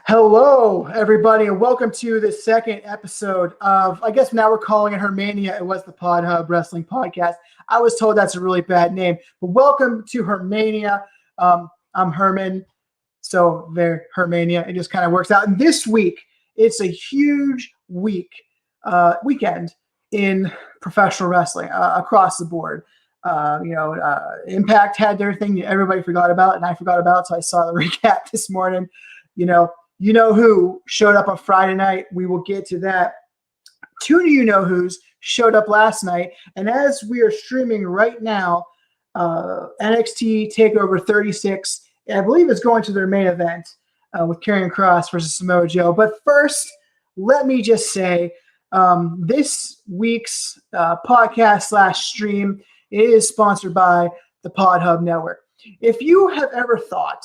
Hello, everybody, and welcome to the second episode of, I guess now we're calling it Hermaia. It was the Pod Hub Wrestling Podcast. I was told that's a really bad name, but welcome to Hermaia. I'm Herman, so they're Hermaia. It just kind of works out. And this week, it's a huge weekend in professional wrestling across the board. Impact had their thing that everybody forgot about, and I forgot about, so I saw the recap this morning. You know who showed up on Friday night. We will get to that. Two new you-know-whos showed up last night. And as we are streaming right now, NXT TakeOver 36, I believe it's going to their main event with Karrion Kross versus Samoa Joe. But first, let me just say, this week's podcast/stream is sponsored by the Pod Hub Network. If you have ever thought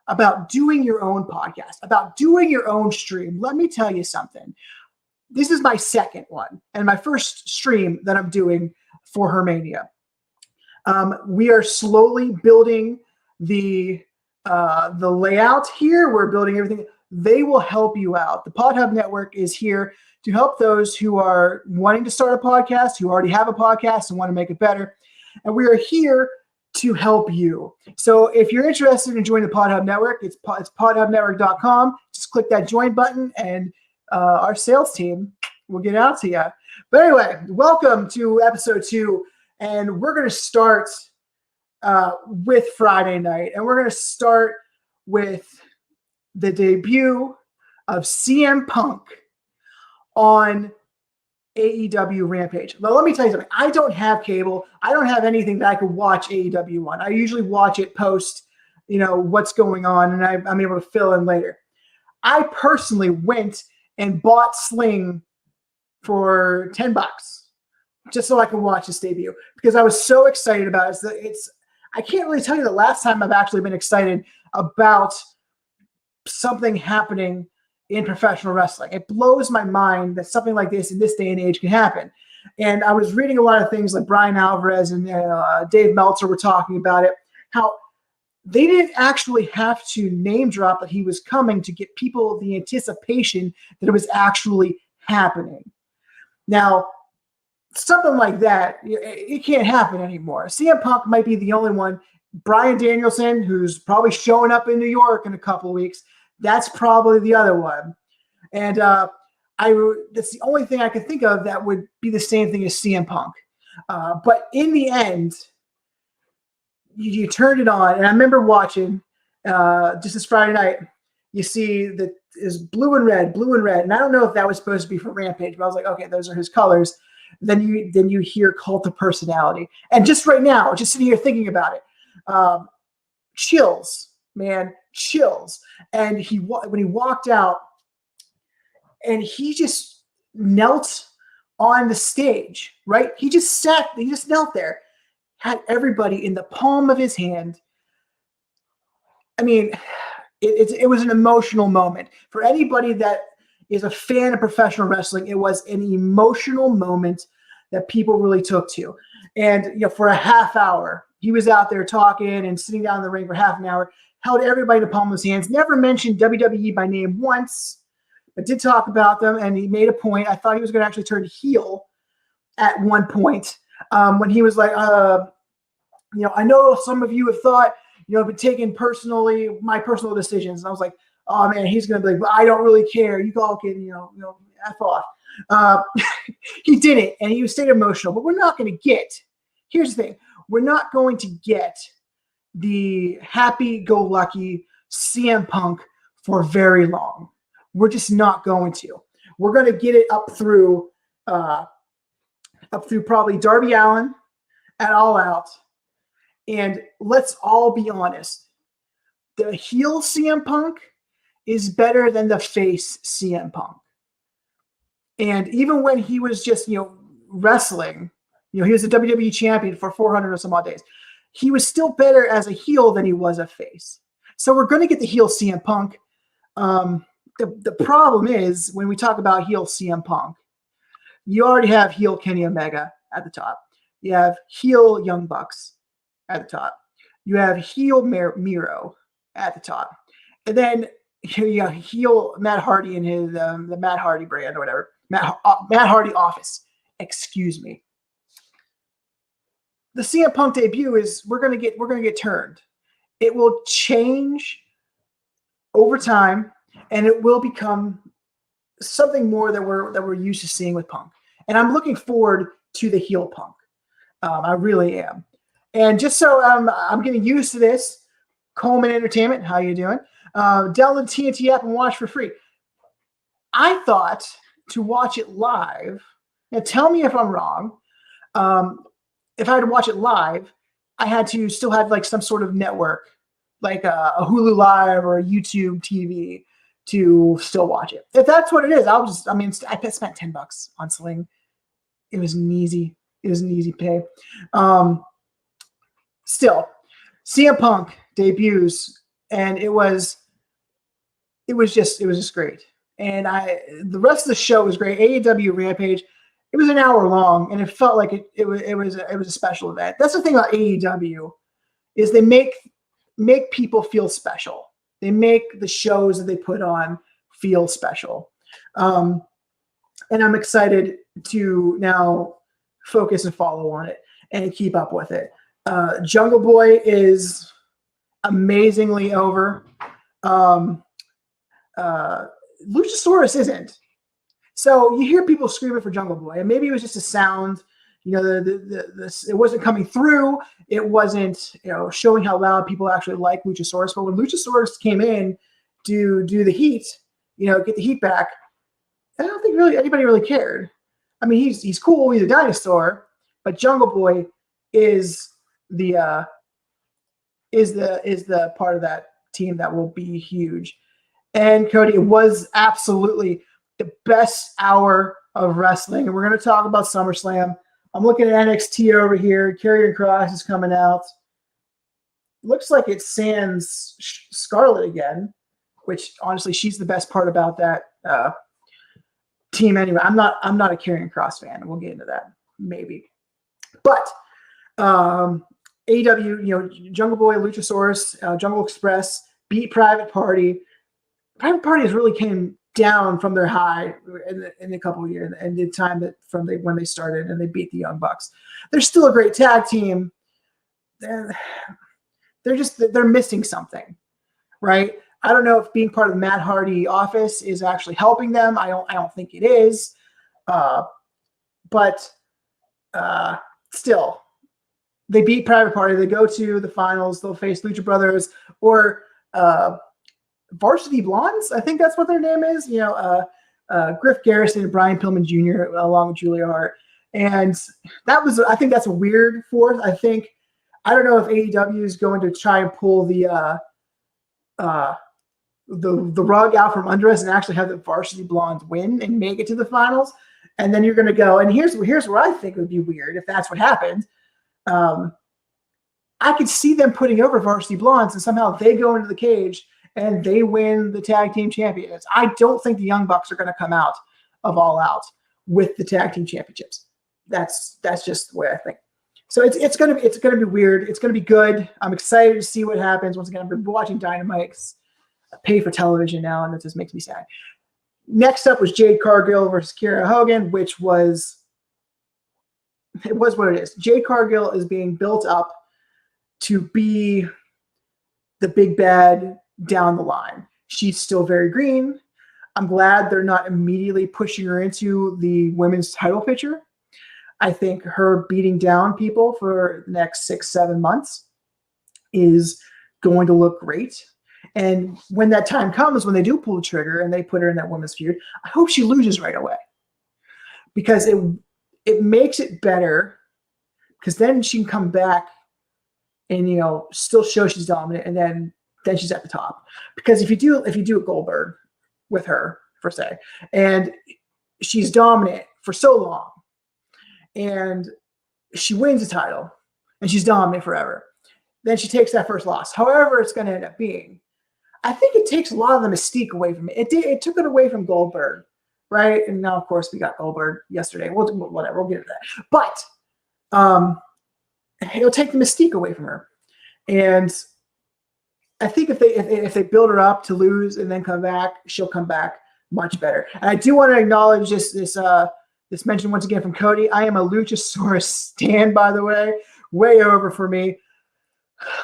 about doing your own podcast, about doing your own stream, let me tell you something. This is my second one and my first stream that I'm doing for Hermaia. We are slowly building the layout here. We're building everything. They will help you out. The Pod Hub Network is here to help those who are wanting to start a podcast, who already have a podcast and want to make it better. And we are here to help you. So if you're interested in joining the Pod Hub Network, it's podhubnetwork.com. Just click that join button and our sales team will get out to you. But anyway, welcome to episode 2. And we're going to start with Friday night. And we're going to start with the debut of CM Punk on AEW Rampage. Now, let me tell you something. I don't have cable. I don't have anything that I could watch AEW on. I usually watch it post, what's going on, and I'm able to fill in later. I personally went and bought Sling for $10 just so I could watch this debut because I was so excited about it. I can't really tell you the last time I've actually been excited about something happening in professional wrestling. It blows my mind that something like this in this day and age can happen. And I was reading a lot of things like Brian Alvarez and Dave Meltzer were talking about it, how they didn't actually have to name drop that he was coming to get people the anticipation that it was actually happening. Now, something like that, it can't happen anymore. CM Punk might be the only one. Bryan Danielson, who's probably showing up in New York in a couple of weeks, that's probably the other one. And that's the only thing I could think of that would be the same thing as CM Punk. But in the end, you turned it on. And I remember watching just this Friday night, you see that is blue and red. And I don't know if that was supposed to be for Rampage, but I was like, okay, those are his colors. Then you hear Cult of Personality. And just right now, just sitting here thinking about it, chills, man. Chills. And when he walked out and he just knelt on the stage, right? He just knelt there, had everybody in the palm of his hand. I mean, it was an emotional moment. For anybody that is a fan of professional wrestling, it was an emotional moment that people really took to. And, for a half hour, he was out there talking and sitting down in the ring for half an hour, held everybody in the palm of his hands, never mentioned WWE by name once, but did talk about them, and he made a point. I thought he was going to actually turn heel at one point when he was like, I know some of you have thought, been taking my personal decisions. And I was like, oh, man, he's going to be like, well, I don't really care. You all can, F off. He didn't, and he was staying emotional. But we're not going to get – here's the thing. We're not going to get – the happy-go-lucky CM Punk for very long. We're just not going to. We're going to get it up through probably Darby Allin at All Out. And let's all be honest. The heel CM Punk is better than the face CM Punk. And even when he was just, wrestling, he was a WWE champion for 400 or some odd days. He was still better as a heel than he was a face. So we're going to get the heel CM Punk. The problem is when we talk about heel CM Punk, you already have heel Kenny Omega at the top. You have heel Young Bucks at the top. You have heel Miro at the top. And then heel Matt Hardy in his the Matt Hardy brand or whatever. Matt Hardy office. Excuse me. The CM Punk debut is we're gonna get turned. It will change over time, and it will become something more that we're used to seeing with Punk. And I'm looking forward to the heel Punk. I really am. And just so I'm getting used to this, Coleman Entertainment, how you doing? Download the TNT app and watch for free. I thought to watch it live. Now tell me if I'm wrong. If I had to watch it live, I had to still have like some sort of network, like a Hulu Live or a YouTube TV to still watch it. If that's what it is, I spent $10 on Sling. It was an easy pay. Still, CM Punk debuts, and it was just great. And the rest of the show was great. AEW Rampage, it was an hour long, and it felt like it was a special event. That's the thing about AEW is they make people feel special. They make the shows that they put on feel special. And I'm excited to now focus and follow on it and keep up with it. Jungle Boy is amazingly over. Luchasaurus isn't. So you hear people screaming for Jungle Boy, and maybe it was just a sound. It wasn't coming through. It wasn't, showing how loud people actually like Luchasaurus. But when Luchasaurus came in to do the heat, get the heat back, I don't think really anybody really cared. I mean, he's cool. He's a dinosaur, but Jungle Boy is the part of that team that will be huge. And Cody, it was absolutely the best hour of wrestling. And we're going to talk about SummerSlam. I'm looking at NXT over here. Karrion Kross is coming out. Looks like it's sans Scarlett again, which honestly, she's the best part about that team anyway. I'm not a Karrion Kross fan, and we'll get into that maybe. But AEW, Jungle Boy, Luchasaurus, Jungle Express beat Private Party. Private Party has really came down from their high in a couple of years, and the time when they started, and they beat the Young Bucks. They're still a great tag team. They're missing something, right? I don't know if being part of the Matt Hardy office is actually helping them. I don't think it is, but still, they beat Private Party. They go to the finals. They'll face Lucha Brothers or Varsity Blondes. I think that's what their name is. Griff Garrison and Brian Pillman Jr. along with Julia Hart. And I think that's a weird fourth. I don't know if AEW is going to try and pull the rug out from under us and actually have the Varsity Blondes win and make it to the finals. And then you're going to go, and here's where I think it would be weird if that's what happened. I could see them putting over Varsity Blondes, and somehow they go into the cage and they win the tag team championships. I don't think the Young Bucks are going to come out of All Out with the tag team championships. That's just the way I think. So it's gonna be weird. It's gonna be good. I'm excited to see what happens. Once again, I've been watching Dynamite. I pay for television now, and that just makes me sad. Next up was Jade Cargill versus Kiera Hogan, which was what it is. Jade Cargill is being built up to be the big bad down the line. She's still very green. I'm glad they're not immediately pushing her into the women's title picture. I think her beating down people for the next 6-7 months is going to look great. And when that time comes, when they do pull the trigger and they put her in that women's feud, I hope she loses right away, because it makes it better, because then she can come back and still show she's dominant, and then she's at the top. Because if you do a Goldberg with her, per se, and she's dominant for so long, and she wins the title, and she's dominant forever, then she takes that first loss, however it's going to end up being. I think it takes a lot of the mystique away from it. It took it away from Goldberg, right? And now, of course, we got Goldberg yesterday. Whatever, we'll get to that. But it'll take the mystique away from her. And I think if they build her up to lose and then come back, she'll come back much better. And I do want to acknowledge this mention once again from Cody. I am a Luchasaurus stan, by the way over for me.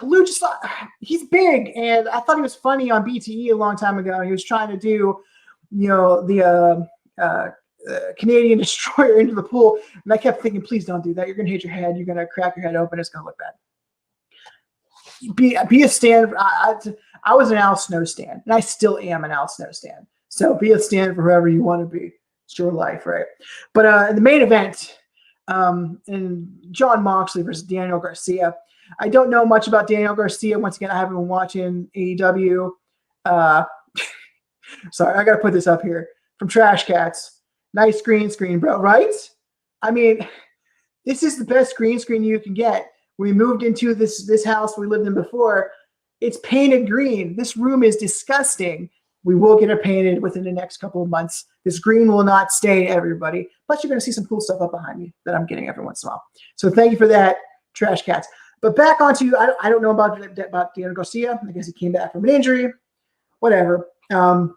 Luchasaurus, he's big, and I thought he was funny on BTE a long time ago. He was trying to do, the Canadian Destroyer into the pool, and I kept thinking, please don't do that. You're going to hit your head. You're going to crack your head open. It's going to look bad. Be a stan. I was an Al Snow stan, and I still am an Al Snow stan. So be a stan for whoever you want to be. It's your life, right? But in the main event, in Jon Moxley versus Daniel Garcia, I don't know much about Daniel Garcia. Once again, I haven't been watching AEW. Sorry, I got to put this up here from Trash Cats. Nice green screen, bro, right? I mean, this is the best green screen you can get. We moved into this house we lived in before. It's painted green. This room is disgusting. We will get it painted within the next couple of months. This green will not stay, everybody. Plus, you're going to see some cool stuff up behind me that I'm getting every once in a while. So thank you for that, Trash Cats. But back onto, I don't know about Daniel Garcia. I guess he came back from an injury. Whatever. I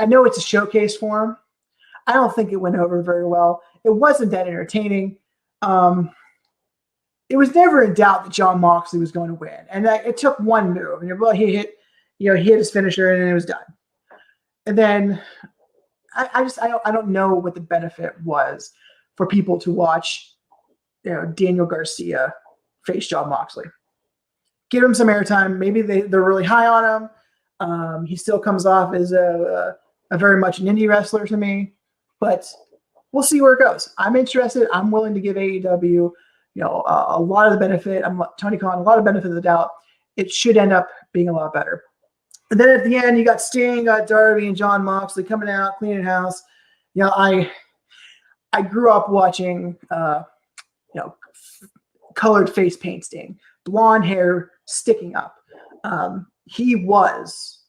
know it's a showcase for him. I don't think it went over very well. It wasn't that entertaining. It was never in doubt that Jon Moxley was going to win, and it took one move, and he hit his finisher, and then it was done. And then I don't know what the benefit was for people to watch, Daniel Garcia face Jon Moxley. Give him some airtime. Maybe they're really high on him. He still comes off as a very much an indie wrestler to me, but we'll see where it goes. I'm interested. I'm willing to give AEW, a lot of the benefit. I'm Tony Khan, a lot of benefit of the doubt. It should end up being a lot better. And then at the end, you got Sting, got Darby, and Jon Moxley coming out, cleaning house. I grew up watching, colored face paint Sting, blonde hair sticking up. He was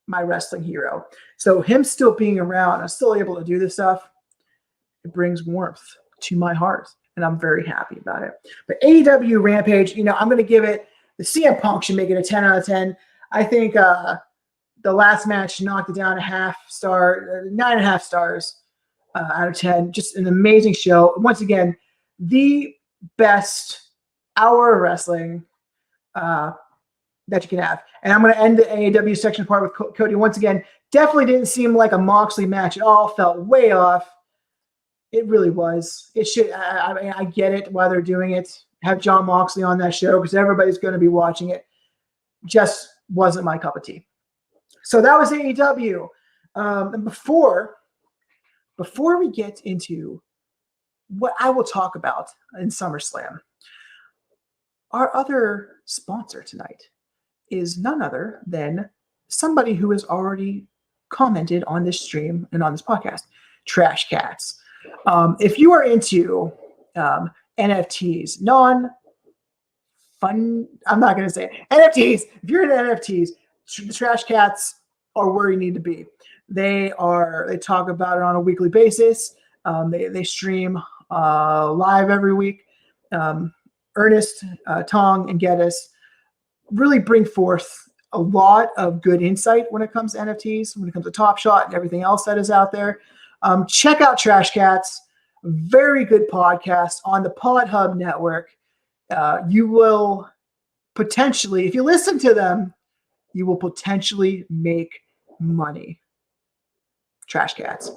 my wrestling hero. So him still being around, I'm still able to do this stuff. It brings warmth to my heart, and I'm very happy about it. But AEW Rampage, I'm going to give it, the CM Punk should make it a 10 out of 10. I think the last match knocked it down a 9.5 stars out of 10. Just an amazing show. Once again, the best hour of wrestling that you can have. And I'm going to end the AEW section part with Cody. Once again, definitely didn't seem like a Moxley match at all. Felt way off. It really was. It should. I get it why they're doing it. Have Jon Moxley on that show because everybody's going to be watching it. Just wasn't my cup of tea. So that was AEW. And before we get into what I will talk about in SummerSlam, our other sponsor tonight is none other than somebody who has already commented on this stream and on this podcast, Trash Cats. If you are into NFTs, non-fun, I'm not going to say it. NFTs. If you're into NFTs, the Trash Cats are where you need to be. They talk about it on a weekly basis. They stream live every week. Ernest, Tong, and Geddes really bring forth a lot of good insight when it comes to NFTs, when it comes to Top Shot and everything else that is out there. Check out Trash Cats. Very good podcast on the Pod Hub Network. You will potentially, if you listen to them, you will potentially make money. Trash Cats.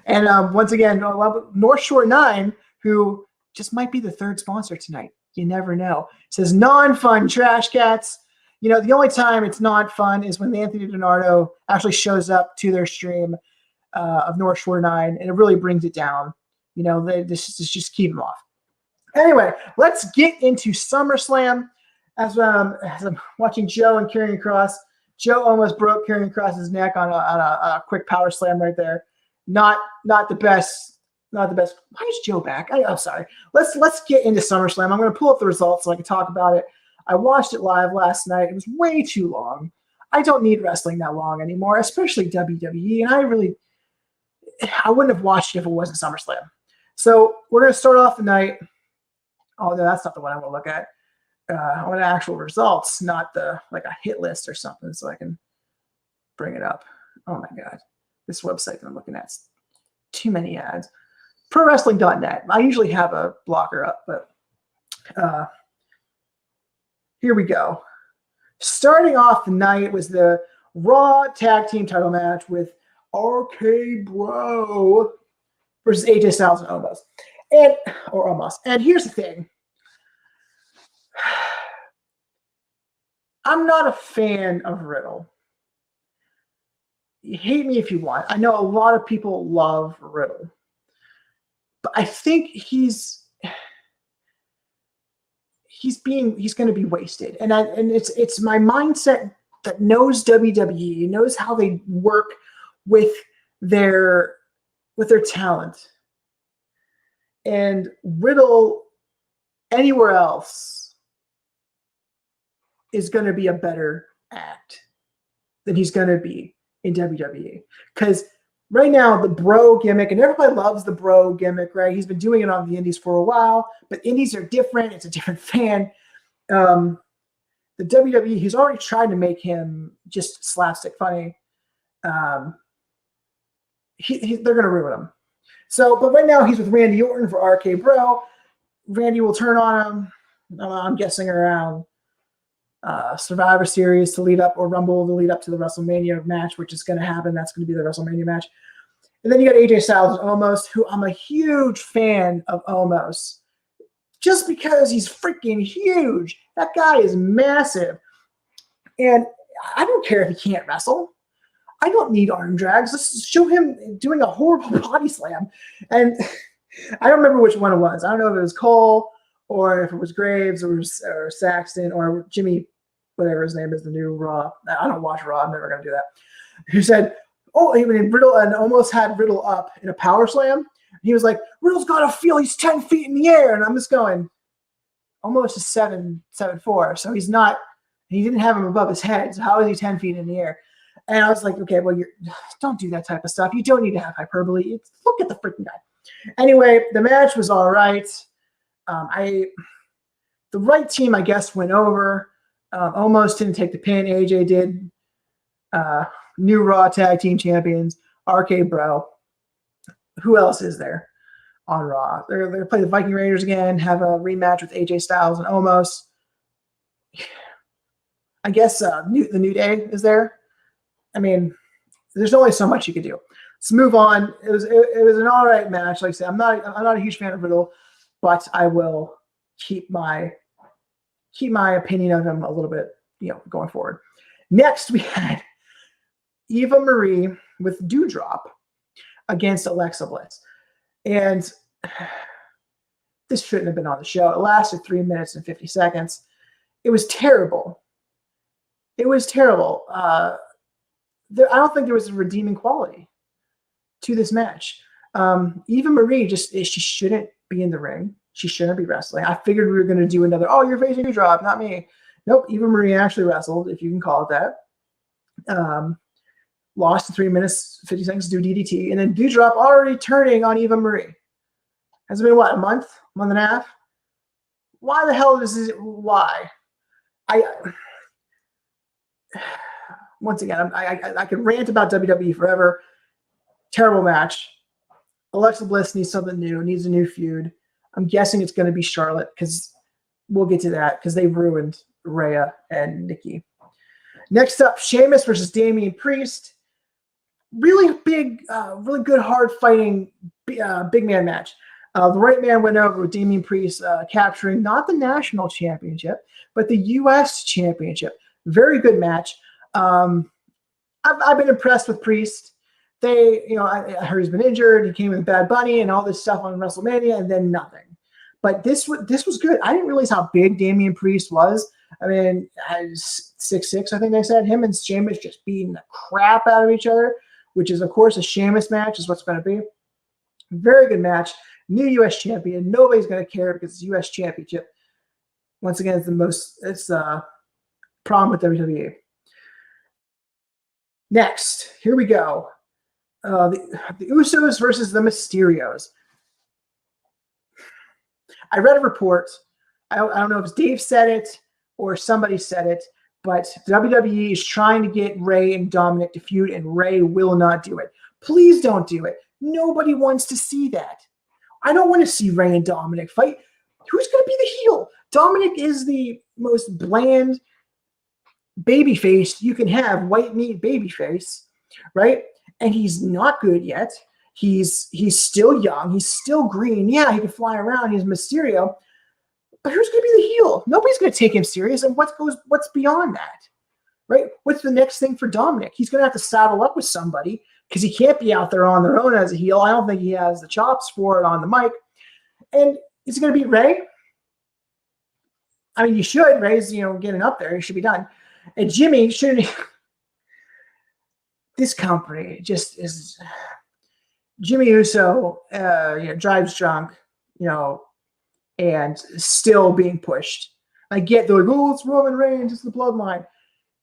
And once again, North Shore 9, who just might be the third sponsor tonight. You never know. It says non-fun Trash Cats. The only time it's not fun is when Anthony DiNardo actually shows up to their stream of North Shore 9, and it really brings it down. They just keep them off. Anyway, let's get into SummerSlam. As I'm watching Joe and Karrion Kross, Joe almost broke Karrion Kross's neck on a quick power slam right there. Not the best. Not the best. Why is Joe back? I'm sorry. Let's get into SummerSlam. I'm going to pull up the results so I can talk about it. I watched it live last night. It was way too long. I don't need wrestling that long anymore, especially WWE. And I wouldn't have watched it if it wasn't SummerSlam. So we're going to start off the night. Oh, no, that's not the one I want to look at. I want actual results, not like a hit list or something, so I can bring it up. Oh my God, this website that I'm looking at, too many ads. ProWrestling.net. I usually have a blocker up, but here we go. Starting off the night was the Raw Tag Team title match with RK Bro versus AJ Styles and Omos. And here's the thing. I'm not a fan of Riddle. You hate me if you want. I know a lot of people love Riddle. But I think he's going to be wasted. And it's my mindset that knows WWE, knows how they work with their talent. And Riddle anywhere else is going to be a better act than he's going to be in WWE. Because right now, the bro gimmick, and everybody loves the bro gimmick, right? He's been doing it on the indies for a while, but indies are different. It's a different fan. The WWE, he's already tried to make him just slapstick funny. They're going to ruin him. So, but right now he's with Randy Orton for RK Bro. Randy will turn on him, I'm guessing around Survivor Series to lead up, or Rumble to lead up to the WrestleMania match, which is going to happen. That's going to be the WrestleMania match. And then you got AJ Styles and Omos, who I'm a huge fan of Omos. Just because he's freaking huge. That guy is massive. And I don't care if he can't wrestle. I don't need arm drags. Let's show him doing a horrible body slam. And I don't remember which one it was. I don't know if it was Cole or if it was Graves or Saxton or Jimmy, whatever his name is, the new Raw. I don't watch Raw. I'm never going to do that. Who said, Riddle and almost had Riddle up in a power slam. He was like, Riddle's got to feel he's 10 feet in the air. And I'm just going, almost is 7'4". So he's not, he didn't have him above his head. So how is he 10 feet in the air? And I was like, okay, well, don't do that type of stuff. You don't need to have hyperbole. Look at the freaking guy. Anyway, the match was all right. The right team, I guess, went over. Almost didn't take the pin. AJ did. New Raw Tag Team Champions, RK Bro. Who else is there on Raw? They're going to play the Viking Raiders again, have a rematch with AJ Styles and Omos. I guess the New Day is there. I mean, there's only so much you could do. Let's move on. It was an all right match. Like I said, I'm not a huge fan of Riddle, but I will keep my opinion of him a little bit, going forward. Next, we had Eva Marie with Doudrop against Alexa Bliss. And this shouldn't have been on the show. It lasted 3 minutes and 50 seconds. It was terrible. It was terrible. I don't think there was a redeeming quality to this match. Eva Marie she shouldn't be in the ring. She shouldn't be wrestling. I figured we were going to do another, you're facing Doudrop, not me. Nope, Eva Marie actually wrestled, if you can call it that. Lost in 3 minutes, 50 seconds to do DDT, and then Doudrop already turning on Eva Marie. Has it been, a month and a half? Why the hell why? Once again, I can rant about WWE forever. Terrible match. Alexa Bliss needs something new, needs a new feud. I'm guessing it's going to be Charlotte, because we'll get to that, because they ruined Rhea and Nikki. Next up, Sheamus versus Damian Priest. Really big, really good, hard-fighting big man match. The right man went over with Damian Priest capturing not the national championship, but the U.S. championship. Very good match. I've been impressed with Priest. I heard he's been injured. He came with Bad Bunny and all this stuff on WrestleMania, and then nothing. But this was good. I didn't realize how big Damian Priest was. I mean, 6'6", I think they said. Him and Sheamus just beating the crap out of each other, which is, of course, a Sheamus match is what's going to be. Very good match. New U.S. champion. Nobody's going to care because it's U.S. championship. Once again, it's a problem with WWE. Next, here we go. The Usos versus the Mysterios. I read a report. I don't know if Dave said it or somebody said it, but WWE is trying to get Rey and Dominic to feud, and Rey will not do it. Please don't do it. Nobody wants to see that. I don't want to see Rey and Dominic fight. Who's going to be the heel? Dominic is the most bland babyface you can have, white meat babyface, right? And he's not good yet. He's still young. He's still green. Yeah, he can fly around. He's Mysterio. But who's going to be the heel? Nobody's going to take him serious. And what's beyond that, right? What's the next thing for Dominic? He's going to have to saddle up with somebody because he can't be out there on their own as a heel. I don't think he has the chops for it on the mic. And is he going to beat Rey? I mean, you should. Rey's, getting up there. He should be done. And Jimmy shouldn't. This company just is. Jimmy Uso, drives drunk, and still being pushed. I get they're like, oh, it's Roman Reigns, it's the bloodline.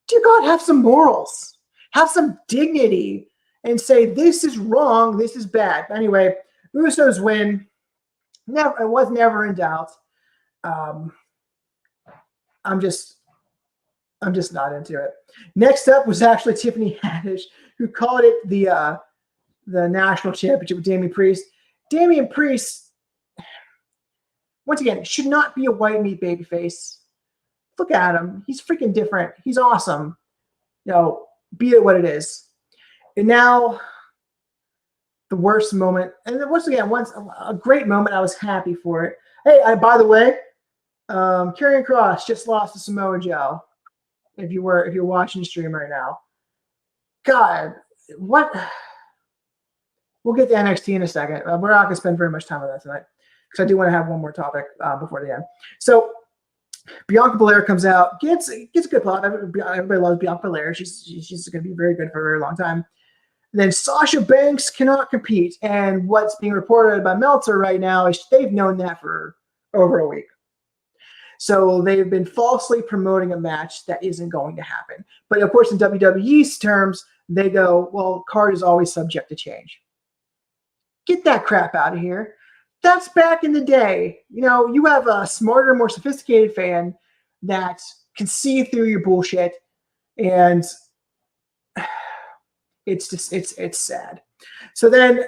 Dear God, have some morals, have some dignity, and say this is wrong, this is bad. Anyway, Usos win. It was never in doubt. I'm just not into it. Next up was actually Tiffany Haddish, who called it the national championship with Damian Priest. Damian Priest, once again, should not be a white meat babyface. Look at him. He's freaking different. He's awesome. Be it what it is. And now the worst moment. And then once again, a great moment. I was happy for it. Hey, by the way, Karrion Kross just lost to Samoa Joe. If you're watching the stream right now. God, what? We'll get to NXT in a second. We're not going to spend very much time on that tonight because I do want to have one more topic before the end. So Bianca Belair comes out, gets a good plot. Everybody loves Bianca Belair. She's going to be very good for a very long time. And then Sasha Banks cannot compete. And what's being reported by Meltzer right now is they've known that for over a week. So they've been falsely promoting a match that isn't going to happen. But of course, in WWE's terms, they go, well, card is always subject to change. Get that crap out of here. That's back in the day. You have a smarter, more sophisticated fan that can see through your bullshit. And it's sad. So then,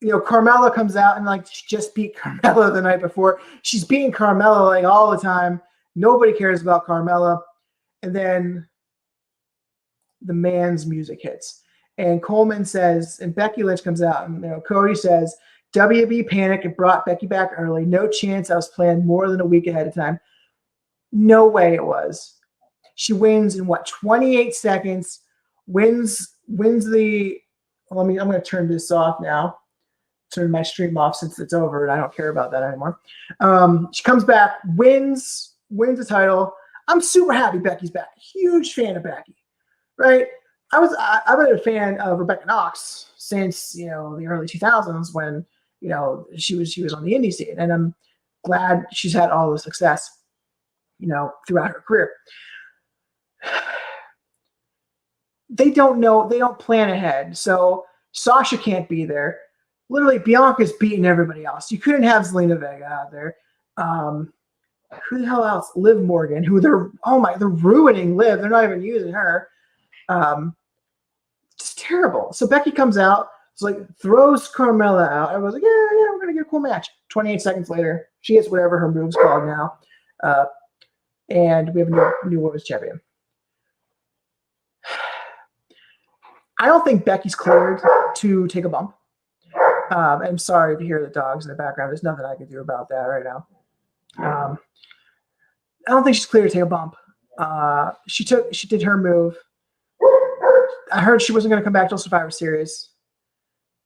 Carmella comes out and she just beat Carmella the night before. She's beating Carmella all the time. Nobody cares about Carmella. And then the man's music hits. And Coleman says, and Becky Lynch comes out, and Cody says, WB panicked and brought Becky back early. No chance I was planned more than a week ahead of time. No way it was. She wins in 28 seconds, wins the, I'm going to turn this off now. Turn my stream off since it's over and I don't care about that anymore. She comes back, wins the title. I'm super happy Becky's back. Huge fan of Becky, right? I've been a fan of Rebecca Knox since the early 2000s when she was on the indie scene, and I'm glad she's had all the success throughout her career. They don't plan ahead, so Sasha can't be there. Literally, Bianca's beating everybody else. You couldn't have Zelina Vega out there. Who the hell else? Liv Morgan, who they're ruining Liv. They're not even using her. It's terrible. So Becky comes out, throws Carmella out. I was like, yeah, we're gonna get a cool match. 28 seconds later, she gets whatever her move's called now, and we have a new women's champion. I don't think Becky's cleared to take a bump. I'm sorry to hear the dogs in the background. There's nothing I can do about that right now. I don't think she's clear to take a bump. She did her move. I heard she wasn't going to come back till Survivor Series.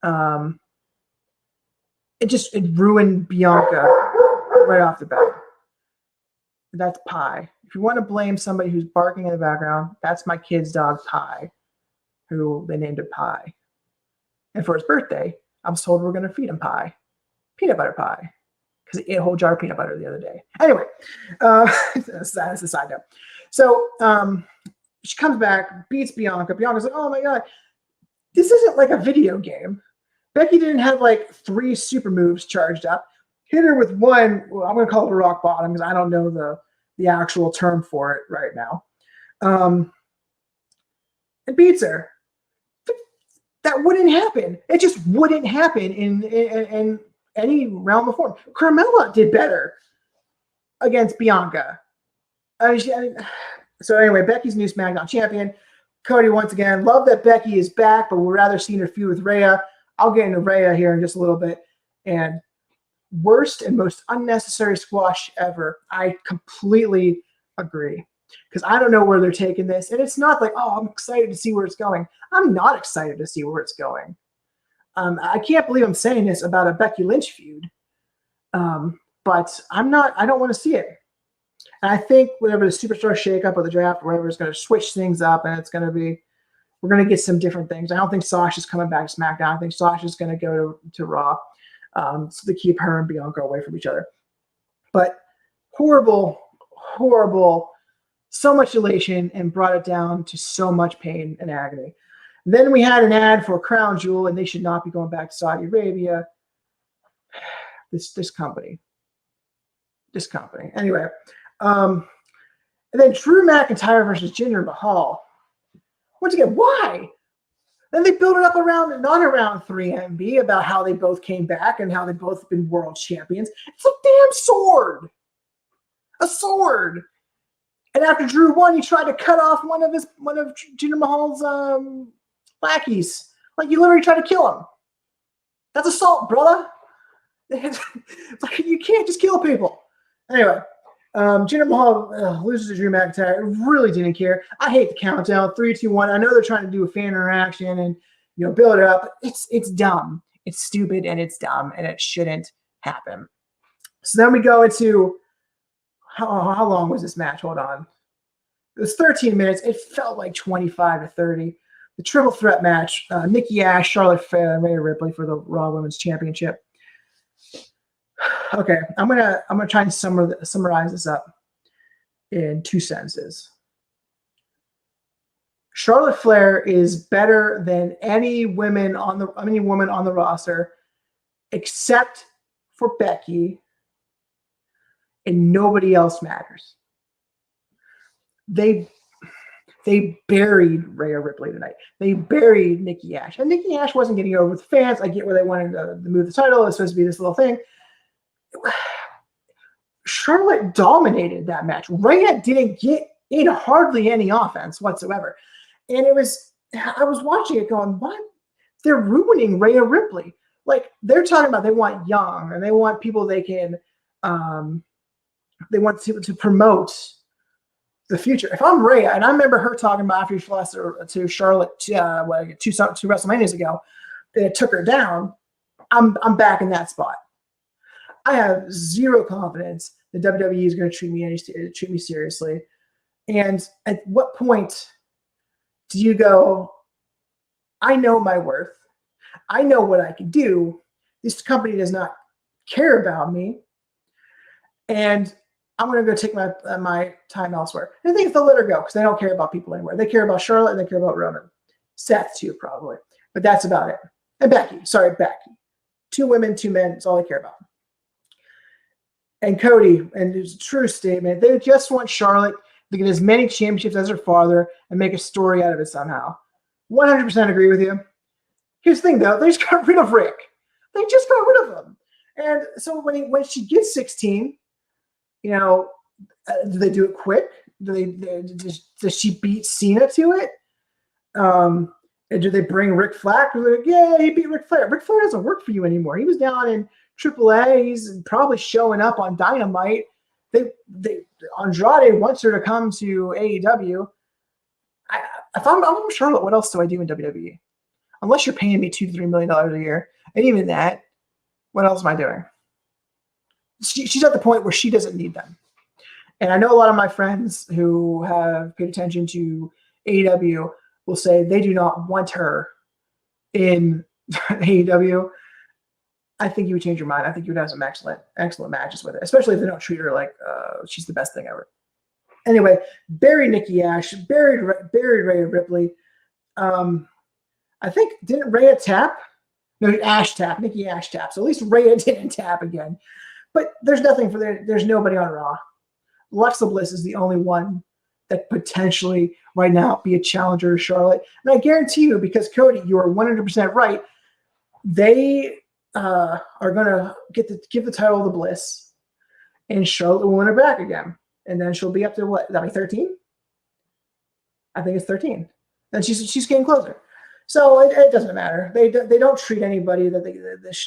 It ruined Bianca right off the bat. That's Pie. If you want to blame somebody who's barking in the background, that's my kid's dog Pie, who they named it Pie. And for his birthday, I was told we're going to feed him pie, peanut butter pie, because he ate a whole jar of peanut butter the other day. Anyway, that's a side note. So she comes back, beats Bianca. Bianca's like, oh my God, this isn't like a video game. Becky didn't have 3 super moves charged up. Hit her with one, well, I'm going to call it a rock bottom because I don't know the actual term for it right now. And beats her. That wouldn't happen. It just wouldn't happen in any realm of form. Carmella did better against Bianca. So anyway, Becky's new SmackDown champion. Cody, once again, love that Becky is back, but we'd rather see her feud with Rhea. I'll get into Rhea here in just a little bit. And worst and most unnecessary squash ever. I completely agree. Because I don't know where they're taking this. And it's not like, oh, I'm excited to see where it's going. I'm not excited to see where it's going. I can't believe I'm saying this about a Becky Lynch feud. But I don't want to see it. And I think whatever the superstar shakeup or the draft or whatever is going to switch things up, and we're going to get some different things. I don't think Sasha's coming back to SmackDown. I think Sasha's going to go to Raw so to keep her and Bianca away from each other. But horrible, so much elation and brought it down to so much pain and agony. Then we had an ad for Crown Jewel, and they should not be going back to Saudi Arabia. This company. Anyway. And then Drew McIntyre versus Jinder Mahal. Once again, why? Then they build it up not around 3MB about how they both came back and how they both have been world champions. It's a damn sword. A sword. And after Drew won, he tried to cut off one of Jinder Mahal's lackeys. Like, you literally tried to kill him. That's assault, brother. It's like, you can't just kill people. Anyway. Jinder Mahal loses to Drew McIntyre. Really didn't care. I hate the countdown. 3, 2, 1. I know they're trying to do a fan interaction and build it up. It's dumb. It's stupid and it's dumb and it shouldn't happen. So then we go into how long was this match? Hold on. It was 13 minutes. It felt like 25 to 30. The triple threat match. Nikki Ash, Charlotte Flair, and Rhea Ripley for the Raw Women's Championship. Okay, I'm gonna try and summarize this up in 2 sentences. Charlotte Flair is better than any woman on the roster, except for Becky, and nobody else matters. They buried Rhea Ripley tonight. They buried Nikki Ash, and Nikki Ash wasn't getting over with the fans. I get where they wanted to move the title. It's supposed to be this little thing. Charlotte dominated that match. Rhea didn't get in hardly any offense whatsoever. And I was watching it going, what? They're ruining Rhea Ripley. Like, they're talking about they want young and they want people they can they want to promote the future. If I'm Rhea, and I remember her talking about after she lost to Charlotte two WrestleManias ago, that it took her down, I'm back in that spot. I have zero confidence that WWE is going to treat me seriously. And at what point do you go, I know my worth. I know what I can do. This company does not care about me. And I'm going to go take my time elsewhere. And I think they'll let her go because they don't care about people anywhere. They care about Charlotte and they care about Roman. Seth too, probably. But that's about it. And Becky. 2 women, 2 men. That's all they care about. And Cody, and it's a true statement, they just want Charlotte to get as many championships as her father and make a story out of it somehow. 100% agree with you. Here's the thing, though. They just got rid of Rick. They just got rid of him. And so when she gets 16, do they do it quick? Does she beat Cena to it? And do they bring Rick Flair? Like, yeah, he beat Ric Flair. Ric Flair doesn't work for you anymore. He was down in AAA. He's probably showing up on Dynamite. Andrade wants her to come to AEW. If I'm Charlotte, what else do I do in WWE? Unless you're paying me $2 to $3 million a year, and even that, what else am I doing? She's at the point where she doesn't need them. And I know a lot of my friends who have paid attention to AEW will say they do not want her in AEW. I think you would change your mind. I think you would have some excellent matches with it, especially if they don't treat her like she's the best thing ever. Anyway, buried Nikki Ash, buried Rhea Ripley. I think, didn't Rhea tap? No, Ash tap. Nikki Ash tap. So at least Rhea didn't tap again. But there's nothing there's nobody on Raw. Alexa Bliss is the only one that potentially right now be a challenger to Charlotte. And I guarantee you, because Cody, you are 100% right, they are going to give the title to Bliss, and Charlotte will win it back again. And then she'll be up to what? That'll be 13? I think it's 13. And she's getting closer. So it doesn't matter. They don't treat anybody that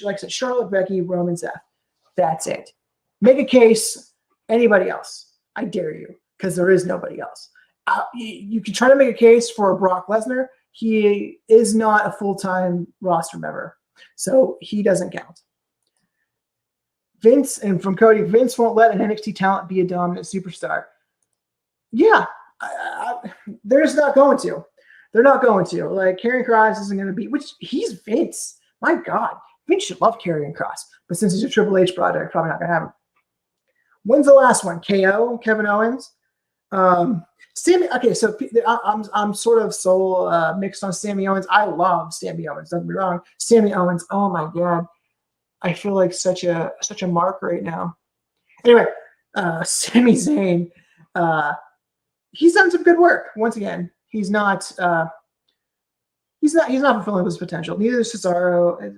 like I said, Charlotte, Becky, Roman, Seth. That's it. Make a case. Anybody else? I dare you, because there is nobody else. You can try to make a case for Brock Lesnar. He is not a full-time roster member, so he doesn't count. Vince, and from Cody, Vince won't let an NXT talent be a dominant superstar. Yeah, they're just not going to. They're not going to. Like, Karrion Kross isn't going to be, which he's Vince. My God, Vince should love Karrion Kross, but since he's a Triple H project, probably not going to have him. When's the last one? KO, Kevin Owens. Sammy. Okay, so I'm sort of so mixed on Sammy Owens. I love Sammy Owens. Don't get me wrong. Sammy Owens. Oh my God, I feel like such a mark right now. Anyway, Sami Zayn. He's done some good work. Once again, he's not fulfilling his potential. Neither is Cesaro.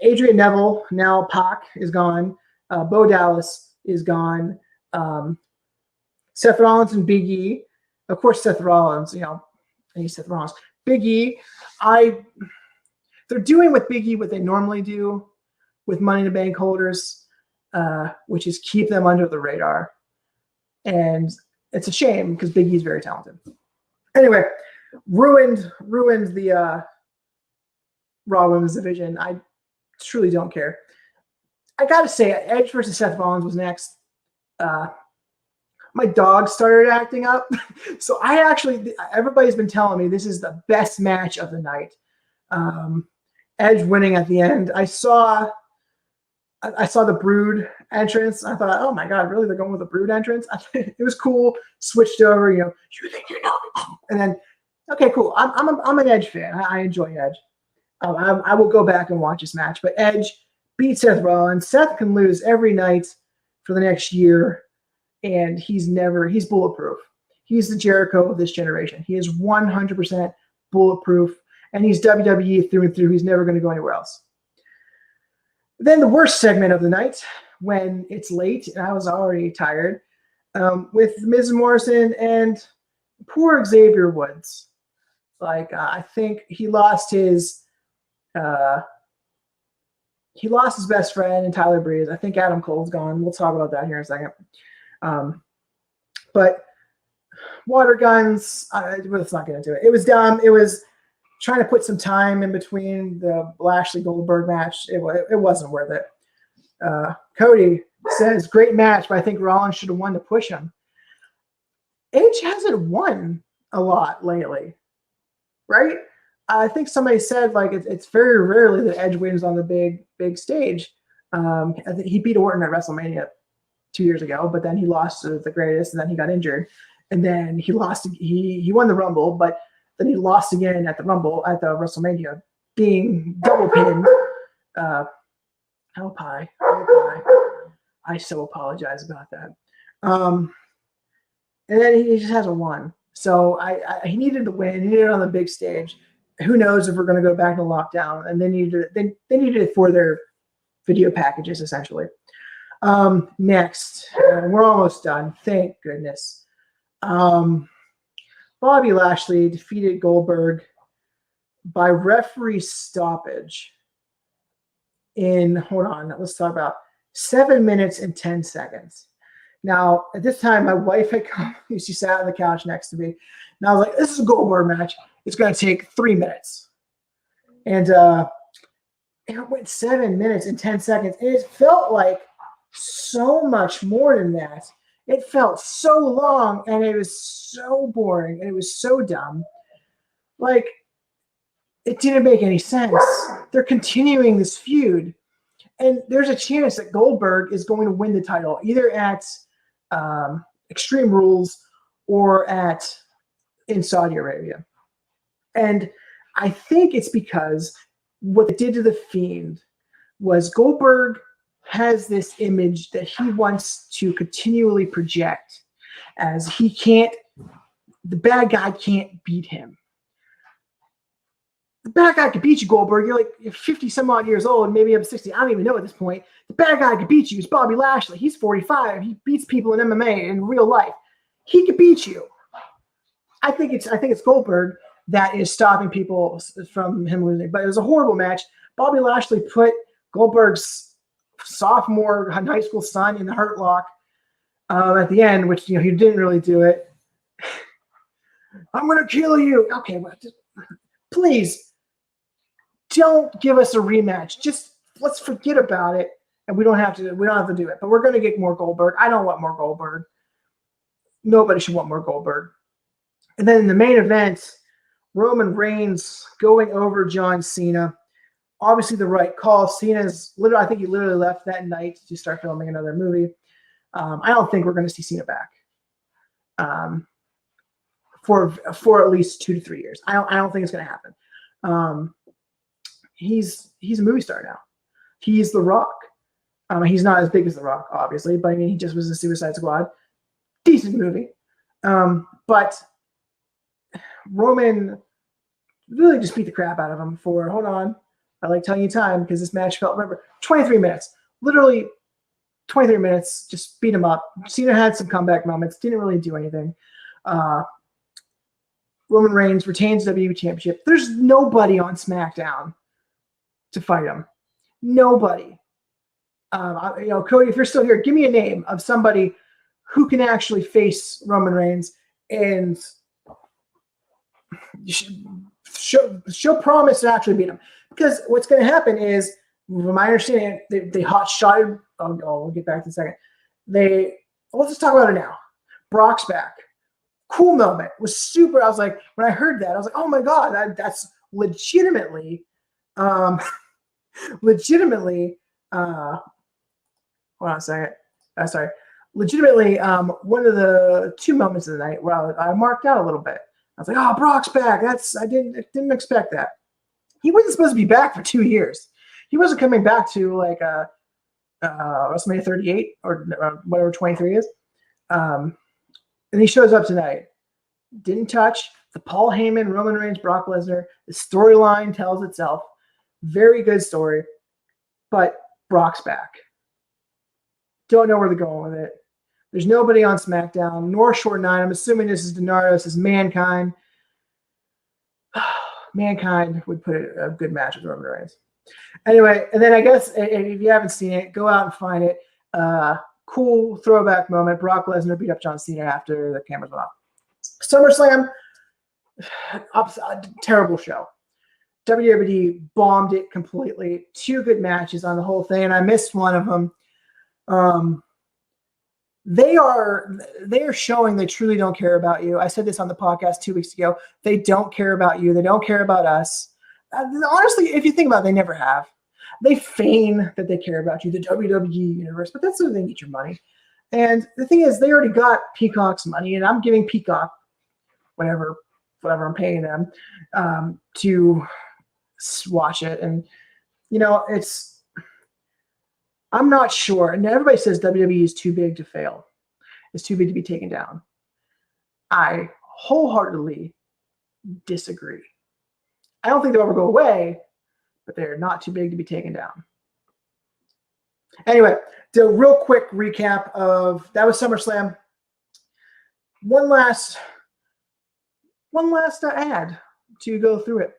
Adrian Neville, now Pac, is gone. Bo Dallas is gone. Seth Rollins and Big E. Of course, Seth Rollins, he's Seth Rollins. Big E, they're doing with Big E what they normally do with Money in the Bank holders, which is keep them under the radar. And it's a shame because Big E is very talented. Anyway, ruined the Raw Women's division. I truly don't care. I got to say, Edge versus Seth Bonds was next. My dog started acting up. So everybody's been telling me this is the best match of the night. Edge winning at the end. I saw the Brood entrance. I thought, oh my God, really? They're going with the Brood entrance? It was cool. Switched over, you think you know. And then, okay, cool. I'm an Edge fan. I enjoy Edge. I will go back and watch this match. But Edge beat Seth Rollins. Seth can lose every night for the next year, and he's bulletproof. He's the Jericho of this generation. He is 100% bulletproof, and he's WWE through and through. He's never going to go anywhere else. Then the worst segment of the night, when it's late and I was already tired, with Miz Morrison and poor Xavier Woods. I think he lost his best friend in Tyler Breeze. I think Adam Cole's gone. We'll talk about that here in a second. But water guns, let's not get into it. It was dumb. It was trying to put some time in between the Lashley Goldberg match. It wasn't worth it. Cody says, great match, but I think Rollins should have won to push him. Edge hasn't won a lot lately, right? I think somebody said it's very rarely that Edge wins on the big stage. I think he beat Orton at WrestleMania 2 years ago, but then he lost to the Greatest, and then he got injured, and then he lost. He won the Rumble, but then he lost again at the Rumble at the WrestleMania, being double pinned. Help high. I so apologize about that. And then he just hasn't won. So he needed to win. He needed it on the big stage. Who knows if we're going to go back to lockdown? And they needed it for their video packages, essentially. Next, we're almost done. Thank goodness. Bobby Lashley defeated Goldberg by referee stoppage let's talk about 7 minutes and 10 seconds. Now, at this time, my wife had come. She sat on the couch next to me. And I was like, this is a Goldberg match. It's going to take 3 minutes. And it went 7 minutes and 10 seconds. And it felt like so much more than that. It felt so long, and it was so boring, and it was so dumb. It didn't make any sense. They're continuing this feud, and there's a chance that Goldberg is going to win the title, either at Extreme Rules or in Saudi Arabia. And I think it's because what they did to The Fiend was Goldberg has this image that he wants to continually project as the bad guy can't beat him. The bad guy could beat you, Goldberg. You're like 50 some odd years old, maybe I'm 60. I don't even know at this point. The bad guy could beat you. It's Bobby Lashley. He's 45. He beats people in MMA in real life. He could beat you. I think it's Goldberg that is stopping people from him losing. But it was a horrible match. Bobby Lashley put Goldberg's sophomore high school son in the Hurt Lock at the end, which he didn't really do it. I'm gonna kill you. Okay, well, please don't give us a rematch. Just let's forget about it, and we don't have to do it. But we're gonna get more Goldberg. I don't want more Goldberg. Nobody should want more Goldberg. And then in the main event, Roman Reigns going over John Cena. Obviously the right call. Cena's I think he literally left that night to start filming another movie. I don't think we're going to see Cena back for at least 2 to 3 years. I don't think it's going to happen. He's a movie star now. He's The Rock. He's not as big as The Rock, obviously, but I mean, he just was in Suicide Squad. Decent movie. But Roman really just beat the crap out of him for, hold on, I like telling you time because this match felt, remember, 23 minutes. Literally 23 minutes, just beat him up. Cena had some comeback moments, didn't really do anything. Roman Reigns retains the WWE Championship. There's nobody on SmackDown to fight him. Nobody. Cody, if you're still here, give me a name of somebody who can actually face Roman Reigns and show promise to actually beat him. Because what's going to happen is, from my understanding, they hot-shotted. We'll get back to in a second. Let's just talk about it now. Brock's back. Cool moment. It was super. I was like, when I heard that, I was like, oh my God, that's legitimately, hold on a second. Sorry. Legitimately, one of the 2 moments of the night where I marked out a little bit. I was like, oh, Brock's back. I didn't expect that. He wasn't supposed to be back for 2 years. He wasn't coming back to like WrestleMania 38 or whatever 23 is. And he shows up tonight. Didn't touch the Paul Heyman, Roman Reigns, Brock Lesnar. The storyline tells itself. Very good story. But Brock's back. Don't know where they're going with it. There's nobody on SmackDown. North Shore 9. I'm assuming this is Donardo. This is Mankind. Mankind would put a good match with Roman Reigns. Anyway, and then I guess if you haven't seen it, go out and find it. Cool throwback moment. Brock Lesnar beat up John Cena after the cameras went off. SummerSlam, terrible show. WWE bombed it completely. 2 good matches on the whole thing, and I missed one of them. They are showing they truly don't care about you. I said this on the podcast 2 weeks ago. They don't care about you. They don't care about us. Honestly, if you think about it, they never have. They feign that they care about you, the WWE universe, but that's so they get your money. And the thing is, they already got Peacock's money, and I'm giving Peacock whatever I'm paying them to watch it. And, I'm not sure. And everybody says WWE is too big to fail. It's too big to be taken down. I wholeheartedly disagree. I don't think they'll ever go away, but they're not too big to be taken down. Anyway, the real quick recap of that was SummerSlam. One last ad to go through it.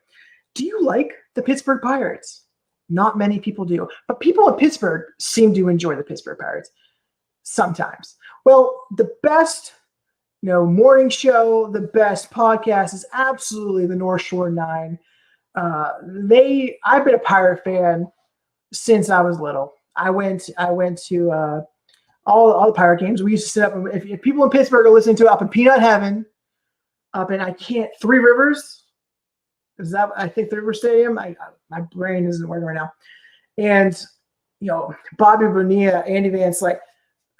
Do you like the Pittsburgh Pirates? Not many people do, but people in Pittsburgh seem to enjoy the Pittsburgh Pirates sometimes. Well, the best, morning show, the best podcast is absolutely the North Shore 9. I've been a Pirate fan since I was little. I went to all the Pirate games. We used to sit up, if people in Pittsburgh are listening to up in Peanut Heaven, up in Three Rivers. Is that, I think, the River Stadium? My brain isn't working right now. And, Bobby Bonilla, Andy Vance, a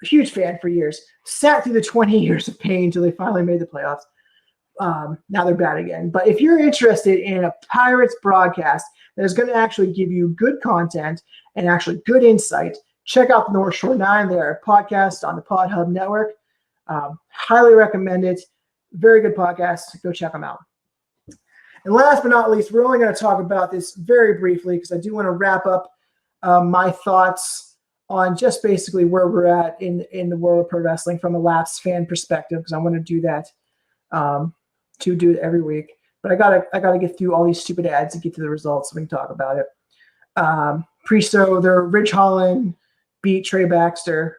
huge fan for years. Sat through the 20 years of pain until they finally made the playoffs. Now they're bad again. But if you're interested in a Pirates broadcast that is going to actually give you good content and actually good insight, check out the North Shore 9. They're a podcast on the Pod Hub Network. Highly recommend it. Very good podcast. Go check them out. And last but not least, we're only going to talk about this very briefly because I do want to wrap up my thoughts on just basically where we're at in the world of pro wrestling from a lapsed fan perspective, because I want to do that to do it every week. But I gotta get through all these stupid ads to get to the results so we can talk about it. Pre-show, Ridge Holland beat Trey Baxter.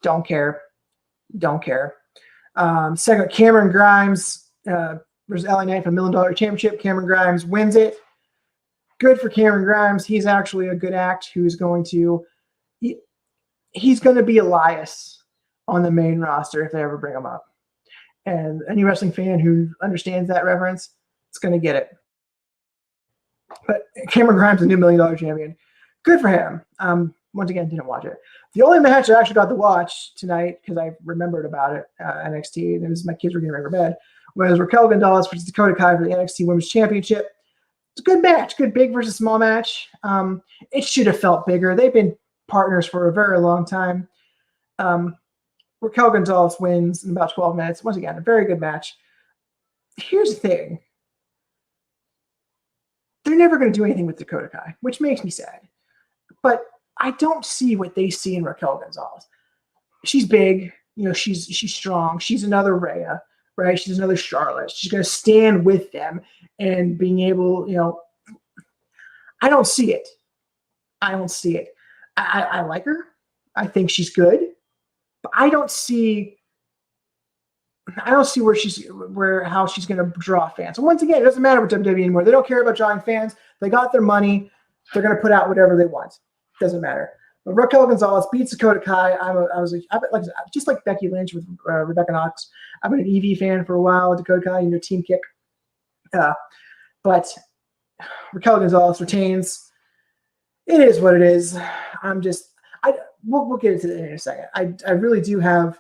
Don't care. Second, Cameron Grimes versus LA Knight for $1 million championship. Cameron Grimes wins it. Good for Cameron Grimes. He's actually a good act who's going to he's going to be Elias on the main roster if they ever bring him up. And any wrestling fan who understands that reference, it's going to get it. But Cameron Grimes is a new $1 million champion. Good for him. Once again, didn't watch it. The only match I actually got to watch tonight, because I remembered about it, NXT, and it was my kids were getting ready for bed, was Raquel Gonzalez versus Dakota Kai for the NXT Women's Championship. It's a good match, good big versus small match. It should have felt bigger. They've been partners for a very long time. Raquel Gonzalez wins in about 12 minutes. Once again, a very good match. Here's the thing. They're never going to do anything with Dakota Kai, which makes me sad. But I don't see what they see in Raquel Gonzalez. She's big. She's strong. She's another Rhea, right? She's another Charlotte. She's going to stand with them and being able, I don't see it. I like her. I think she's good. But I don't see how she's going to draw fans. And once again, it doesn't matter with WWE anymore. They don't care about drawing fans. They got their money. They're going to put out whatever they want. Doesn't matter. But Raquel Gonzalez beats Dakota Kai. Just like Becky Lynch with Rebecca Knox. I've been an EV fan for a while. Dakota Kai, Team Kick. But Raquel Gonzalez retains. It is what it is. We'll get into it in a second. I really do have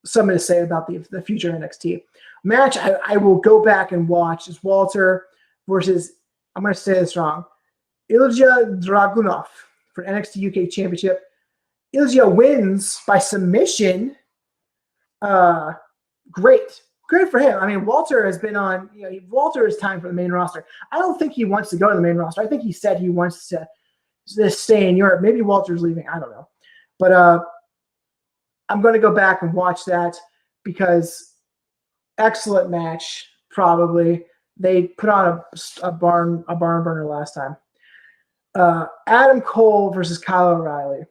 something to say about the future NXT match. I will go back and watch is Walter versus, I'm going to say this wrong, Ilja Dragunov for NXT UK Championship. Ilja wins by submission. Great for him. I mean, Walter has been on. Walter is time for the main roster. I don't think he wants to go to the main roster. I think he said he wants to stay in Europe. Maybe Walter's leaving. I don't know. But I'm going to go back and watch that because excellent match. Probably they put on a barn burner last time. Adam Cole versus Kyle O'Reilly.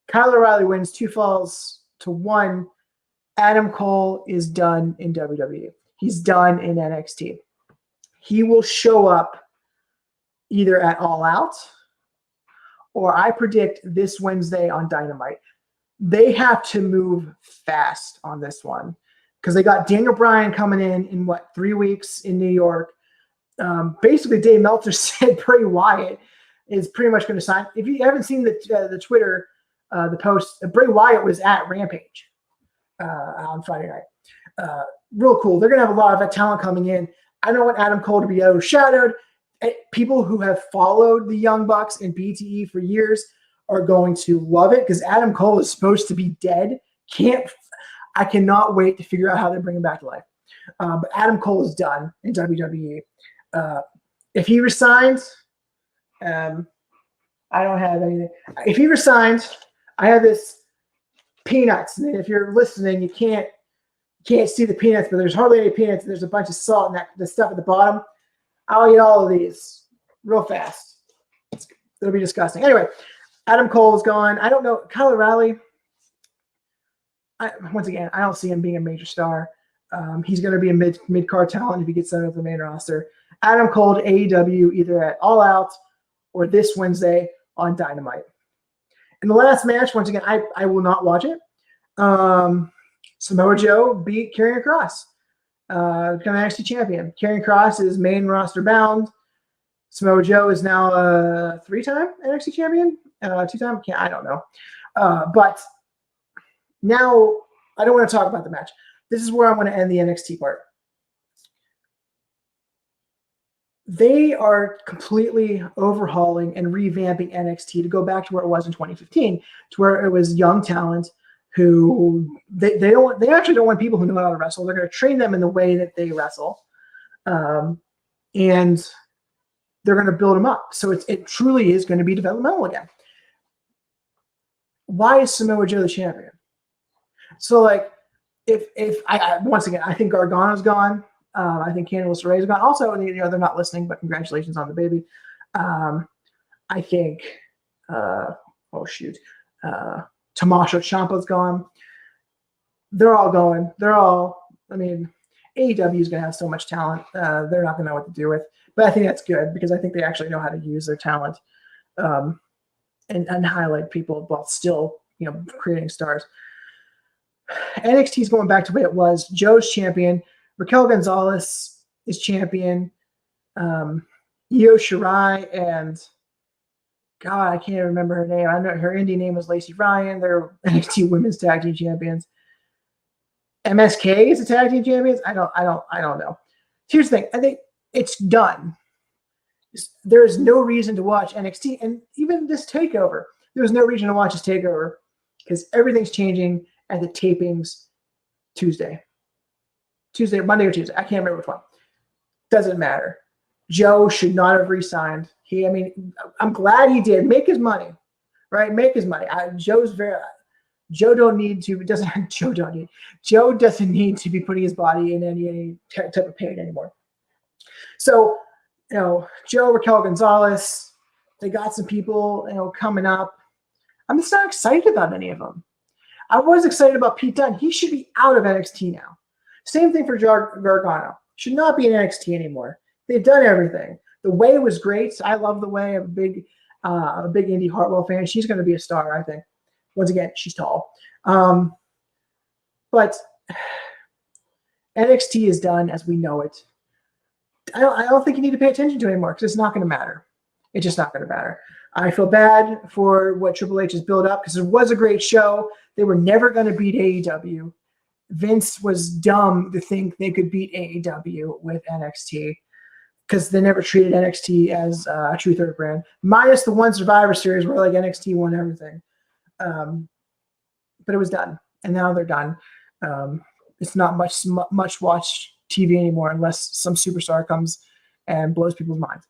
Kyle O'Reilly wins 2-1. Adam Cole is done in WWE. He's done in NXT. He will show up either at All Out or I predict this Wednesday on Dynamite. They have to move fast on this one because they got Daniel Bryan coming in 3 weeks in New York. Basically, Dave Meltzer said Bray Wyatt is pretty much going to sign. If you haven't seen the Twitter, the post, Bray Wyatt was at Rampage on Friday night. Real cool. They're going to have a lot of that talent coming in. I don't want Adam Cole to be overshadowed. People who have followed the Young Bucks and BTE for years are going to love it because Adam Cole is supposed to be dead. I cannot wait to figure out how they bring him back to life. But Adam Cole is done in WWE. If he resigns, I don't have anything. If he resigns, I have this peanuts. And if you're listening, you can't see the peanuts, but there's hardly any peanuts. There's a bunch of salt and the stuff at the bottom. I'll eat all of these real fast. It'll be disgusting. Anyway, Adam Cole is gone. I don't know. Kyle O'Reilly, once again, I don't see him being a major star. He's going to be a mid-card talent if he gets sent up the main roster. Adam Cole to AEW either at All Out or this Wednesday on Dynamite. And the last match, once again, I will not watch it. Samoa Joe beat Karrion Kross. Becoming NXT champion. Karrion Kross is main roster bound. Samoa Joe is now a 3-time NXT champion. 2-time? I don't know. But now I don't want to talk about the match. This is where I'm going to end the NXT part. they are completely overhauling and revamping NXT to go back to where it was in 2015, to where it was young talent who they actually don't want people who know how to wrestle. They're going to train them in the way that they wrestle, and they're going to build them up. So it truly is going to be developmental again. Why is Samoa Joe the champion? So like, if I once again, I think Gargano's gone. I think Candice LeRae is gone. Also, they're not listening, but congratulations on the baby. I think, Tommaso Ciampa's gone. They're all going. AEW is going to have so much talent. They're not going to know what to do with. But I think that's good because I think they actually know how to use their talent and highlight people while still, creating stars. NXT is going back to the way it was. Joe's champion. Raquel Gonzalez is champion. Io Shirai and God, I can't remember her name. I know her indie name was Lacey Ryan. They're NXT Women's Tag Team Champions. MSK is the Tag Team Champions. I don't know. Here's the thing. I think it's done. There's no reason to watch NXT, and even this takeover. There's no reason to watch this takeover because everything's changing at the tapings Monday or Tuesday. I can't remember which one. Doesn't matter. Joe should not have re-signed. I'm glad he did. Make his money, right? Make his money. Joe doesn't need to be putting his body in any type of pain anymore. So, Joe, Raquel Gonzalez, they got some people, coming up. I'm just not excited about any of them. I was excited about Pete Dunne. He should be out of NXT now. Same thing for Gargano. Should not be in NXT anymore. They've done everything. The Way was great. I love The Way. I'm a big Indy Hartwell fan. She's going to be a star, I think. Once again, she's tall. But NXT is done as we know it. I don't think you need to pay attention to it anymore because it's not going to matter. It's just not going to matter. I feel bad for what Triple H has built up because it was a great show. They were never going to beat AEW. Vince was dumb to think they could beat AEW with NXT because they never treated NXT as a true third brand, minus the one Survivor Series where like NXT won everything. But it was done, and now they're done. It's not much watch TV anymore unless some superstar comes and blows people's minds.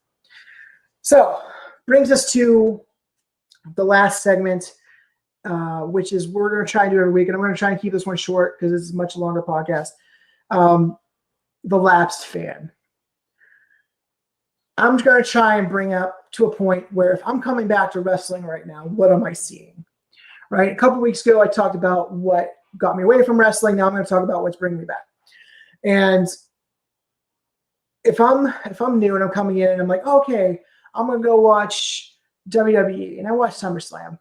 So brings us to the last segment, which is we're going to try and do every week, and I'm going to try and keep this one short because it's a much longer podcast. The lapsed fan. I'm going to try and bring up to a point where if I'm coming back to wrestling right now, what am I seeing? Right? A couple weeks ago, I talked about what got me away from wrestling. Now I'm going to talk about what's bringing me back. And if I'm new and I'm coming in and I'm like, okay, I'm going to go watch WWE, and I watch SummerSlam.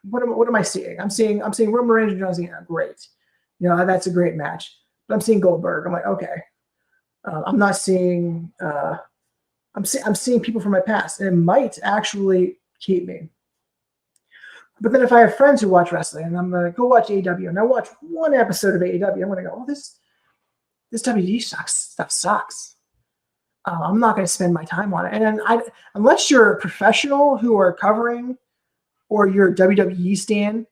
What am I seeing? I'm seeing Roman Reigns and John Cena. Great. That's a great match. But I'm seeing Goldberg. I'm like, okay. I'm not seeing I'm seeing people from my past, and it might actually keep me. But then if I have friends who watch wrestling and I'm going to go watch AEW and I watch one episode of AEW, I'm going to go, oh, this WWE stuff sucks. I'm not going to spend my time on it. And unless you're a professional who are covering or you're a WWE stan,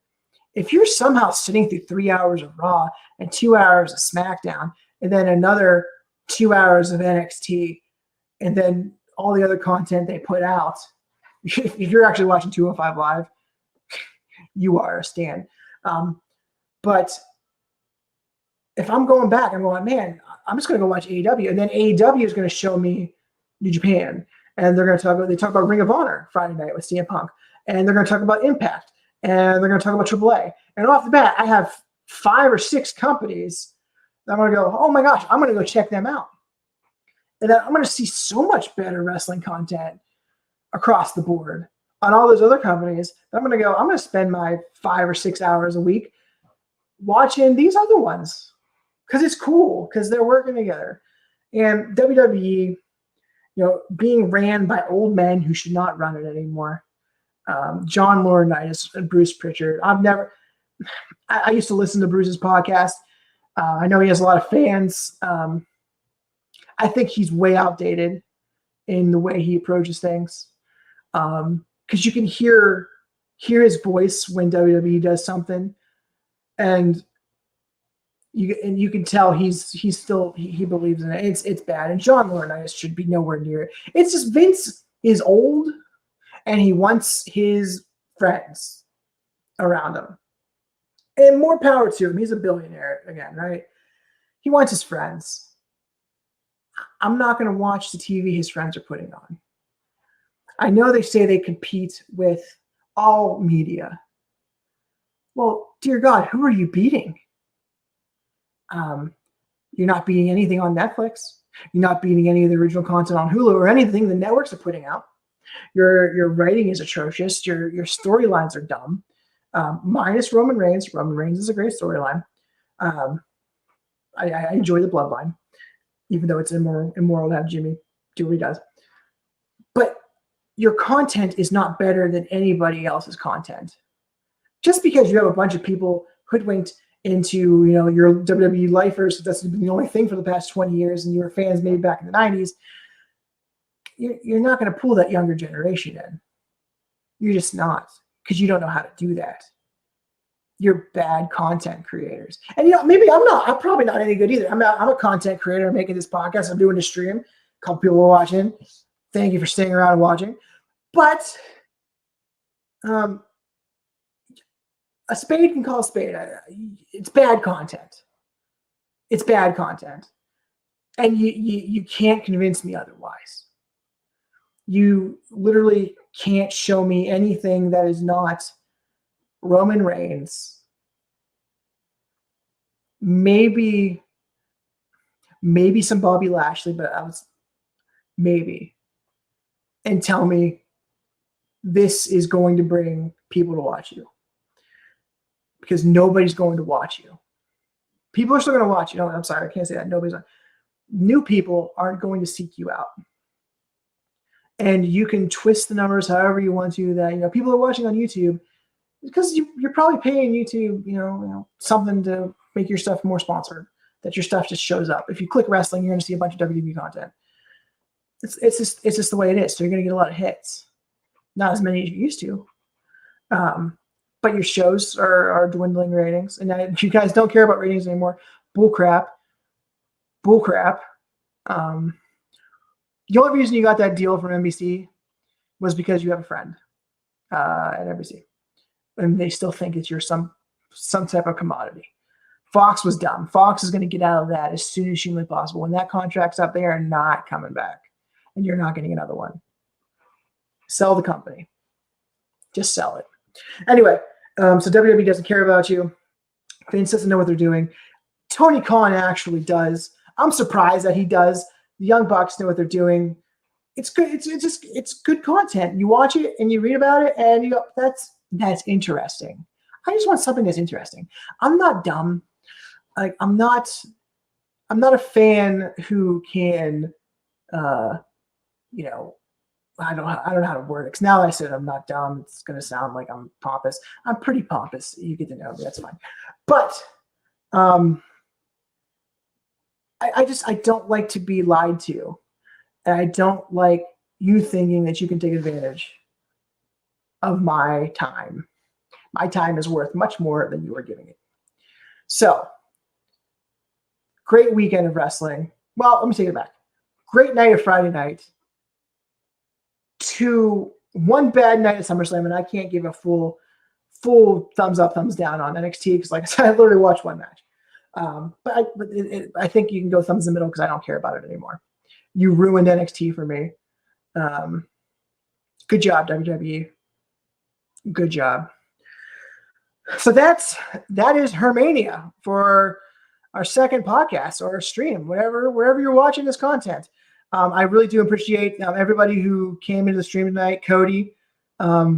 if you're somehow sitting through 3 hours of Raw and 2 hours of SmackDown and then another 2 hours of NXT and then all the other content they put out, if you're actually watching 205 Live, you are a stan. But if I'm going back, I'm going, man, I'm just going to go watch AEW. And then AEW is going to show me New Japan. And they're going to they talk about Ring of Honor Friday night with CM Punk. And they're going to talk about Impact. And they're going to talk about AAA. And off the bat, I have 5 or 6 companies that I'm going to go, oh my gosh, I'm going to go check them out. And then I'm going to see so much better wrestling content across the board on all those other companies. I'm going to go, I'm going to spend my 5 or 6 hours a week watching these other ones because it's cool, because they're working together. And WWE, being ran by old men who should not run it anymore. John Laurinaitis and Bruce Pritchard. I used to listen to Bruce's podcast. I know he has a lot of fans. I think he's way outdated in the way he approaches things. Because you can hear his voice when WWE does something, and you can tell he believes in it. It's bad, and John Laurinaitis should be nowhere near it. It's just Vince is old, and he wants his friends around him, and more power to him. He's a billionaire again, right? He wants his friends. I'm not going to watch the TV his friends are putting on. I know they say they compete with all media. Well, dear God, who are you beating? You're not beating anything on Netflix. You're not beating any of the original content on Hulu or anything the networks are putting out. Your writing is atrocious. Your storylines are dumb. Minus Roman Reigns. Roman Reigns is a great storyline. I enjoy the bloodline, even though it's immoral to have Jimmy do what he does. But your content is not better than anybody else's content. Just because you have a bunch of people hoodwinked into your WWE lifers, that's been the only thing for the past 20 years, and you were fans maybe back in the 90s, you're not going to pull that younger generation in. You're just not, because you don't know how to do that. You're bad content creators. And maybe I'm probably not any good either. I'm a content creator. I'm making this podcast. I'm doing a stream. A couple people are watching. Thank you for staying around and watching. But a spade can call a spade. It's bad content. It's bad content. And you can't convince me otherwise. You literally can't show me anything that is not Roman Reigns. Maybe some Bobby Lashley, but maybe. And tell me this is going to bring people to watch you. Because nobody's going to watch you. People are still going to watch you. No, I'm sorry, I can't say that. New people aren't going to seek you out. And you can twist the numbers however you want to. That people are watching on YouTube because you're probably paying YouTube, something to make your stuff more sponsored. That your stuff just shows up. If you click wrestling, you're going to see a bunch of WWE content. It's just the way it is. So you're going to get a lot of hits, not as many as you used to. But your shows are dwindling ratings, and you guys don't care about ratings anymore. Bullcrap. The only reason you got that deal from NBC was because you have a friend at NBC, and they still think it's some type of commodity. Fox was dumb. Fox is going to get out of that as soon as humanly possible. When that contract's up, they are not coming back, and you're not getting another one. Sell the company. Just sell it. Anyway, so WWE doesn't care about you. Vince doesn't know what they're doing. Tony Khan actually does. I'm surprised that he does. The Young Bucks know what they're doing. It's good. It's good content. You watch it and you read about it and you go, that's interesting. I just want something that's interesting. I'm not dumb. Like I'm not a fan who can, I don't know how to word it. Because now that I said I'm not dumb, it's going to sound like I'm pompous. I'm pretty pompous. You get to know me. That's fine. But I don't like to be lied to. And I don't like you thinking that you can take advantage of my time. My time is worth much more than you are giving it. So, great weekend of wrestling. Well, let me take it back. Great night of Friday night. One bad night at SummerSlam, and I can't give a full thumbs up, thumbs down on NXT because, like I said, I literally watched one match. But I think you can go thumbs in the middle because I don't care about it anymore. You ruined NXT for me. Good job, WWE. Good job. So that is Hermaia for our second podcast or stream, wherever you're watching this content. I really do appreciate everybody who came into the stream tonight. Cody, I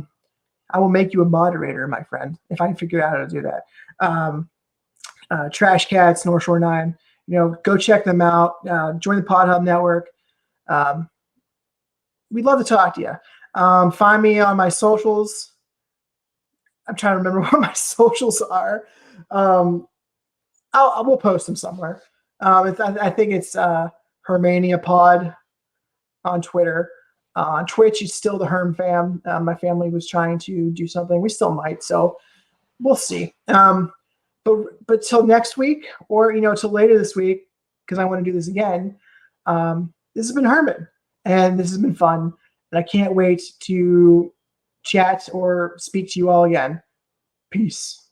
will make you a moderator, my friend, if I can figure out how to do that. Trash Cats, North Shore 9, go check them out. Join the Pod Hub Network. We'd love to talk to you. Find me on my socials. I'm trying to remember what my socials are. We'll post them somewhere. I think it's Hermaia Pod on Twitter. On Twitch, it's still the Herm fam. My family was trying to do something. We still might, so we'll see. But till next week, or till later this week, because I want to do this again. This has been Herman, and this has been fun, and I can't wait to chat or speak to you all again. Peace.